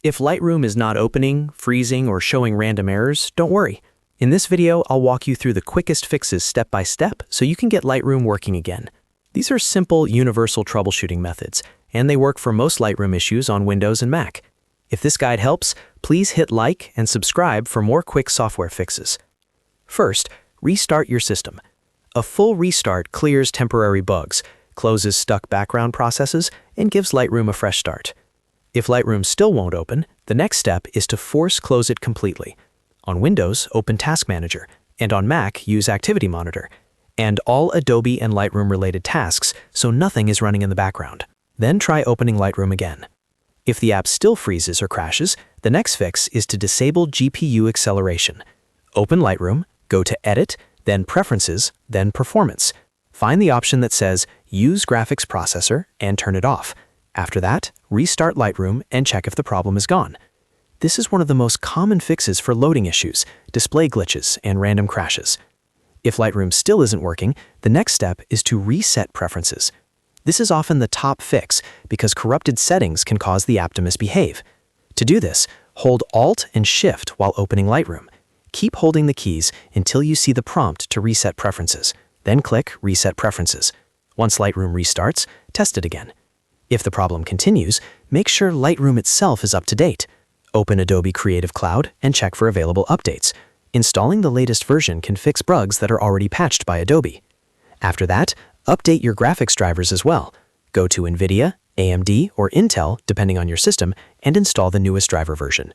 If Lightroom is not opening, freezing, or showing random errors, don't worry. In this video, I'll walk you through the quickest fixes step by step so you can get Lightroom working again. These are simple, universal troubleshooting methods, and they work for most Lightroom issues on Windows and Mac. If this guide helps, please hit like and subscribe for more quick software fixes. First, restart your system. A full restart clears temporary bugs, closes stuck background processes, and gives Lightroom a fresh start. If Lightroom still won't open, the next step is to force close it completely. On Windows, open Task Manager, and on Mac, use Activity Monitor, and all Adobe and Lightroom-related tasks so nothing is running in the background. Then try opening Lightroom again. If the app still freezes or crashes, the next fix is to disable GPU acceleration. Open Lightroom, go to Edit, then Preferences, then Performance. Find the option that says Use Graphics Processor and turn it off. After that, restart Lightroom and check if the problem is gone. This is one of the most common fixes for loading issues, display glitches, and random crashes. If Lightroom still isn't working, the next step is to reset preferences. This is often the top fix because corrupted settings can cause the app to misbehave. To do this, hold Alt and Shift while opening Lightroom. Keep holding the keys until you see the prompt to reset preferences. Then click Reset Preferences. Once Lightroom restarts, test it again. If the problem continues, make sure Lightroom itself is up to date. Open Adobe Creative Cloud and check for available updates. Installing the latest version can fix bugs that are already patched by Adobe. After that, update your graphics drivers as well. Go to NVIDIA, AMD, or Intel, depending on your system, and install the newest driver version.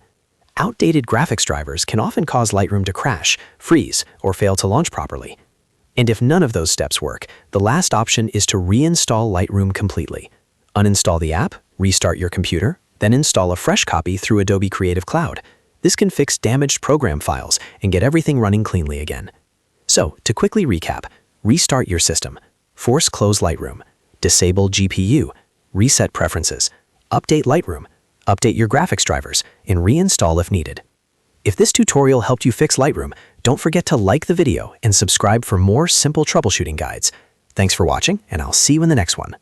Outdated graphics drivers can often cause Lightroom to crash, freeze, or fail to launch properly. And if none of those steps work, the last option is to reinstall Lightroom completely. Uninstall the app, restart your computer, then install a fresh copy through Adobe Creative Cloud. This can fix damaged program files and get everything running cleanly again. So, to quickly recap, restart your system, force close Lightroom, disable GPU, reset preferences, update Lightroom, update your graphics drivers, and reinstall if needed. If this tutorial helped you fix Lightroom, don't forget to like the video and subscribe for more simple troubleshooting guides. Thanks for watching, and I'll see you in the next one.